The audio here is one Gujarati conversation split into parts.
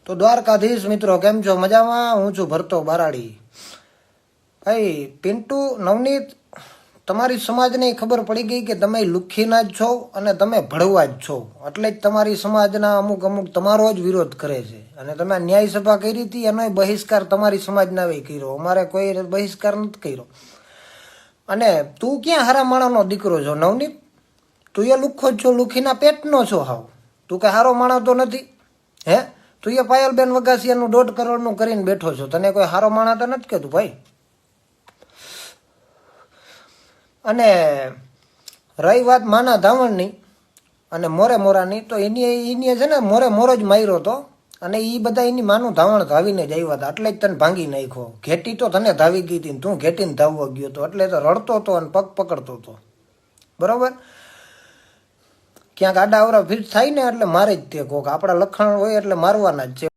તો દ્વારકાધીશ મિત્રો કેમ છો? મજામાં? હું છું ભરતો બારાડી. ભાઈ પિન્ટુ, નવનીત, તમારી સમાજને ખબર પડી ગઈ કે તમે લુખ્ખીના જ છો અને તમે ભડવા જ છો, એટલે જ તમારી સમાજના અમુક તમારો જ વિરોધ કરે છે. અને તમે ન્યાય સભા કરી હતી એનો બહિષ્કાર તમારી સમાજના કર્યો, અમારે કોઈ બહિષ્કાર નથી કર્યો. અને તું ક્યાં હારા માણાનો દીકરો છો નવનીત? તું એ લુખ્ખો જ છો, લુખ્ખીના પેટનો છો હાવ. તું કઈ હારો માણસ તો નથી. હે, તું એ પાયલબેન વગાસિયાનું 1.5 કરોડનું કરીને બેઠો છો, તને કોઈ હારો માણસ તો નથી કહેતું ભાઈ. અને રહી વાત માના ધાવણની અને મોરે મોરાની, તો એની છે ને મોરે મોરો જ માર્યો હતો. અને એ બધા એની માનું ધાવણ ધાવીને જ આવ્યા હતા, એટલે જ તને ભાંગી નાખ્યો. ઘેટી તો તને ધાવી ગઈ હતી, તું ઘેટીને ધાવવા ગયો હતો, એટલે તો રડતો હતો અને પગ પકડતો હતો. બરોબર? ક્યાંક આડા અવરા ફિટ થાય ને એટલે મારે જ તે કોક આપણા લખણ હોય એટલે મારવાના જ છે.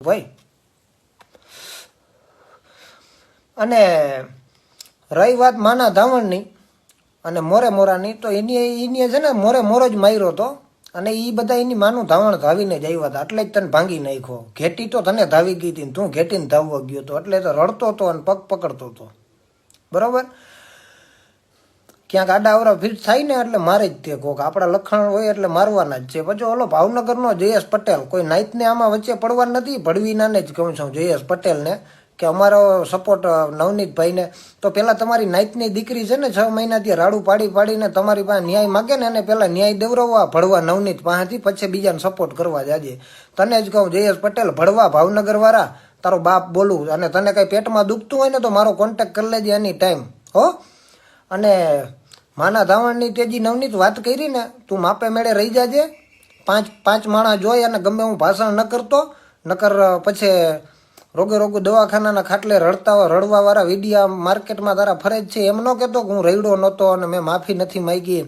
ભાઈ અને રહી વાત માના ધાવણની અને મોરે મોરાની, તો એની છે ને મોરે મોરો જ માર્યો હતો. અને એ બધા એની માનું ધાવણ ધાવીને જ આવ્યા હતા, એટલે જ તને ભાંગી નાખ્યો. ઘેટી તો તને ધાવી ગઈ હતી, તું ઘેટીને ધાવવા ગયો હતો, એટલે તો રડતો હતો અને પગ પકડતો હતો. બરોબર? ક્યાંક આડા અવરા ફિટ થાય ને એટલે મારે જ તે કોક આપણા લખણ હોય એટલે મારવાના જ છે. પછી ઓલો ભાવનગરનો જયેશ પટેલ, કોઈ નાઈટને આમાં વચ્ચે પડવા નથી, ભડવીનાને જ કહું છું, જયેશ પટેલને, કે અમારો સપોર્ટ નવનીતભાઈને. તો પહેલાં તમારી નાઈટની દીકરી છે ને 6 મહિનાથી રાડું પાડીને તમારી પાસે ન્યાય માગે ને, એને પહેલાં ન્યાય દેવરાવવા ભડવા નવનીત પાસેથી, પછી બીજાને સપોર્ટ કરવા જાજે. તને જ કહું જયેશ પટેલ, ભડવા ભાવનગરવાળા, તારો બાપ બોલું. અને તને કંઈ પેટમાં દુખતું હોય ને તો મારો કોન્ટેક્ટ કરી લેજે એની ટાઈમ હો. અને માના ધાવણની તેજી નવનીત વાત કરી ને, તું માપે મેળે રહી જાજે. પાંચ માણસ જોઈ અને ગમે હું ભાષણ ન કરતો, નકર પછી રોગે દવાખાનાના ખાટલે રડવા વાળા વિડીયા માર્કેટમાં તારા ફરજ છે. એમ ન કહેતો કે હું રડ્યો નહોતો અને મેં માફી નથી માંગી.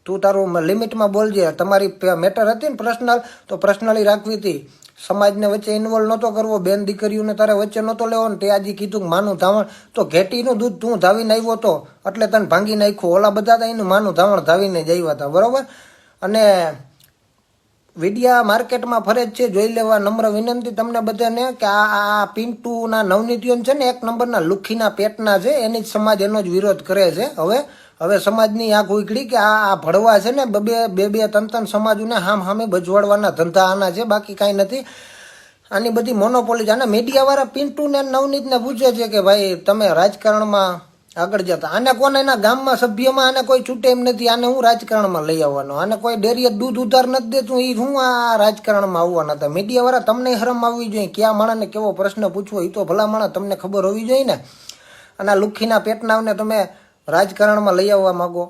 તું તારું લિમિટમાં બોલજે. તમારી મેટર હતી ને પર્સનલ, તો પર્સનલી રાખવી હતી. સમાજને વચ્ચે ઇન્વોલ્વ નહોતો કરવો, બેન દીકરીઓને તારે વચ્ચે નહોતો લેવો ને. તે આજે કીધું કે માનું ધાવણ, તો ઘેટીનું દૂધ તું ધાવીને આવ્યો હતો એટલે તને ભાંગી નાખ્યું. ઓલા બધા હતા એનું માનું ધાવણ ધાવીને જ આવ્યા હતા. બરોબર? અને વિડિયા માર્કેટમાં ફરજ છે, જોઈ લેવા. નમ્ર વિનંતી તમને બધાને કે આ પિન્ટુના નવનીતિઓ છે ને 1 નંબરના લુખ્ખીના પેટના છે, એની જ સમાજ એનો જ વિરોધ કરે છે. હવે સમાજની આંખ ઉઘડી કે આ ભડવા છે ને બે ત્રણ સમાજોને હામે બજવાડવાના ધંધા આના છે, બાકી કાંઈ નથી. આની બધી મોનોપોલી છે. અને મીડિયાવાળા પિન્ટુને નવનીતને પૂછે છે કે ભાઈ તમે રાજકારણમાં આગળ જતા, આને કોને એના ગામમાં સભ્યમાં આને કોઈ છૂટે એમ નથી. આને હું રાજકારણમાં લઈ આવવાનો, આને કોઈ ડેરીએ દૂધ ઉધાર નથી દેતું, એ હું આ રાજકારણમાં આવવાના હતા. મીડિયાવાળા તમને શરમ આવવી જોઈએ. કયા માણસને કેવો પ્રશ્ન પૂછવો એ તો ભલા માણસ તમને ખબર હોવી જોઈએ ને. અને આ લુખ્ખીના પેટનાને તમે રાજકારણમાં લઈ આવવા માગો.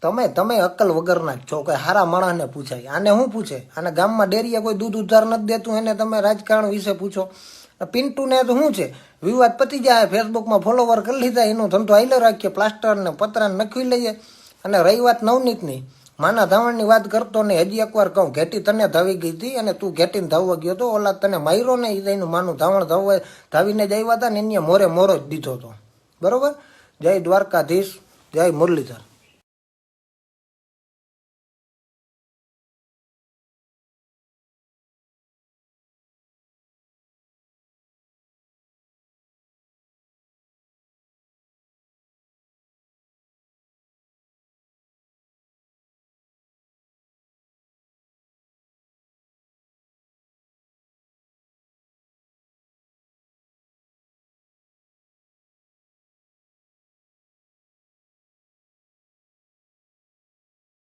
તમે અક્કલ વગરના જ છો. કોઈ હારા માણસને પૂછાય, આને શું પૂછે? આને ગામમાં ડેરીએ કોઈ દૂધ ઉધાર નથી દેતું, એને તમે રાજકારણ વિશે પૂછો. પિન્ટુને તો શું છે, વિવાદ પતી જાય, ફેસબુકમાં ફોલોવર કરી લીધા, એનો ધંધો આયલો રાખીએ, પ્લાસ્ટર ને પતરાને નખવી લઈએ. અને રહી વાત નવનીતની, માના ધાવણની વાત કરતો ને, હજી એકવાર કહું, ઘેટી તને ધાવી ગઈ હતી અને તું ઘેટીને ધાવવા ગયો હતો. ઓલા તને માર્યો ને, એનું માનું ધાવણ ધાવીને જ આવ્યા હતા ને, એને મોરે મોરો જ દીધો હતો. બરોબર? જય દ્વારકાધીશ, જય મુરલીધર.